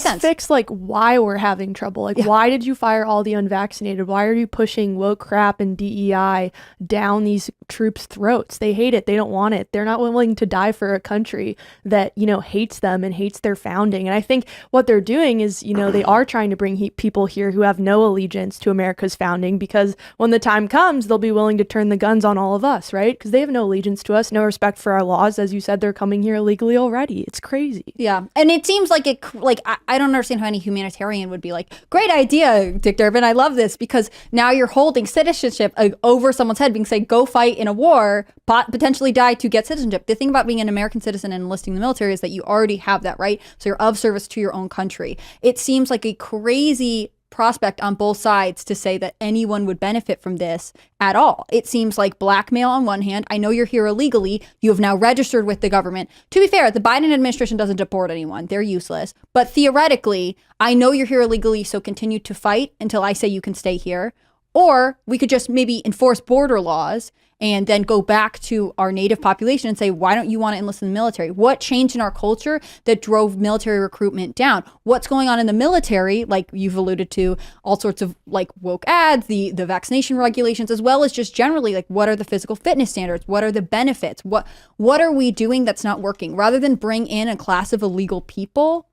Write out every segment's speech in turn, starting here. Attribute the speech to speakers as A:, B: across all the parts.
A: let's fix like why we're having trouble. Like, why did you fire all the unvaccinated? Why are you pushing woke crap and DEI down these troops' throats? They hate it. They don't want it. They're not willing to die for a country that, you know, hates them and hates their founding. And I think what they're doing is, you know, they are trying to bring people here who have no allegiance to America's founding, because when the time comes, they'll be willing to turn the guns on all of us, right? Because they have no allegiance to us, no respect for our laws. As you said, they're coming here illegally already. It's crazy.
B: Yeah. And it seems like I don't understand how any humanitarian would be like, great idea, Dick Durbin. I love this, because now you're holding citizenship over someone's head, being said, go fight in a war, potentially die to get citizenship. The thing about being an American citizen and enlisting in the military is that you already have that, right? So you're of service to your own country. It seems like a crazy prospect on both sides to say that anyone would benefit from this at all. It seems like blackmail on one hand. I know you're here illegally. You have now registered with the government. To be fair, the Biden administration doesn't deport anyone. They're useless. But theoretically, I know you're here illegally, so continue to fight until I say you can stay here. Or we could just maybe enforce border laws and then go back to our native population and say, why don't you want to enlist in the military? What changed in our culture that drove military recruitment down? What's going on in the military, like you've alluded to, all sorts of like woke ads, the vaccination regulations, as well as just generally like what are the physical fitness standards? What are the benefits? What are we doing that's not working? Rather than bring in a class of illegal people,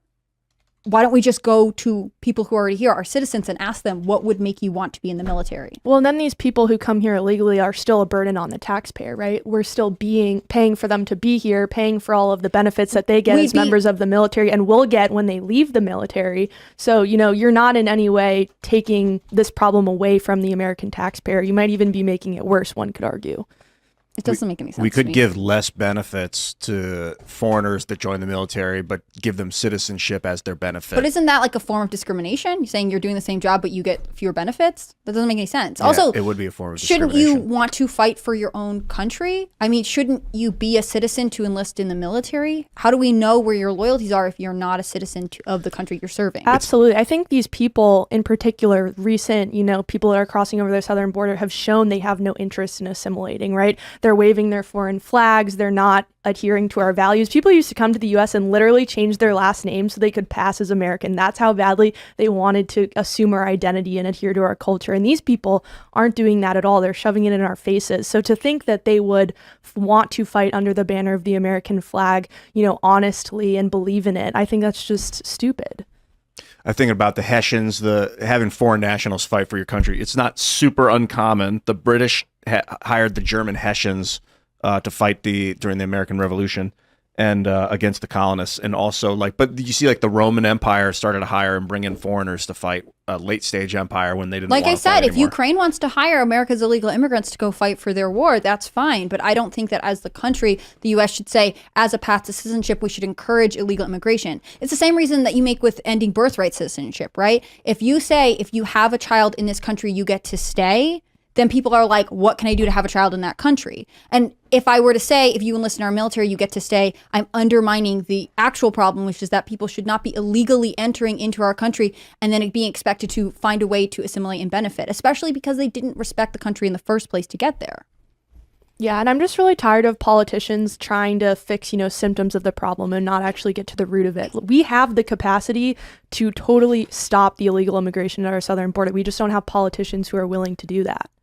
B: why don't we just go to people who are already here, our citizens, and ask them what would make you want to be in the military?
A: Well, and then these people who come here illegally are still a burden on the taxpayer, right? We're still paying for them to be here, paying for all of the benefits that they get as members of the military and will get when they leave the military. So, you know, you're not in any way taking this problem away from the American taxpayer. You might even be making it worse, one could argue.
B: It doesn't make any sense.
C: We could give less benefits to foreigners that join the military, but give them citizenship as their benefit.
B: But isn't that like a form of discrimination? You're saying you're doing the same job, but you get fewer benefits? That doesn't make any sense.
C: Yeah,
B: also,
C: it would be a form of discrimination.
B: Shouldn't you want to fight for your own country? I mean, shouldn't you be a citizen to enlist in the military? How do we know where your loyalties are if you're not a citizen of the country you're serving?
A: Absolutely. I think these people, in particular, recent, you know, people that are crossing over the southern border have shown they have no interest in assimilating, right? They're waving their foreign flags. They're not adhering to our values. People used to come to the US and literally change their last name so they could pass as American. That's how badly they wanted to assume our identity and adhere to our culture. And these people aren't doing that at all. They're shoving it in our faces. So to think that they would want to fight under the banner of the American flag, you know, honestly and believe in it, I think that's just stupid.
C: I think about the Hessians, having foreign nationals fight for your country. It's not super uncommon. The British hired the German Hessians to fight during the American Revolution and against the colonists, and also but you see the Roman Empire started to hire and bring in foreigners to fight a late stage empire when they didn't.
B: Like
C: want
B: I
C: to fight
B: said, if
C: anymore.
B: Ukraine wants to hire America's illegal immigrants to go fight for their war, that's fine. But I don't think that as the country, the U.S. should say, as a path to citizenship, we should encourage illegal immigration. It's the same reason that you make with ending birthright citizenship, right? If you say if you have a child in this country, you get to stay, then people are like, what can I do to have a child in that country? And if I were to say, if you enlist in our military, you get to stay, I'm undermining the actual problem, which is that people should not be illegally entering into our country and then being expected to find a way to assimilate and benefit, especially because they didn't respect the country in the first place to get there.
A: Yeah, and I'm just really tired of politicians trying to fix, you know, symptoms of the problem and not actually get to the root of it. We have the capacity to totally stop the illegal immigration at our southern border. We just don't have politicians who are willing to do that.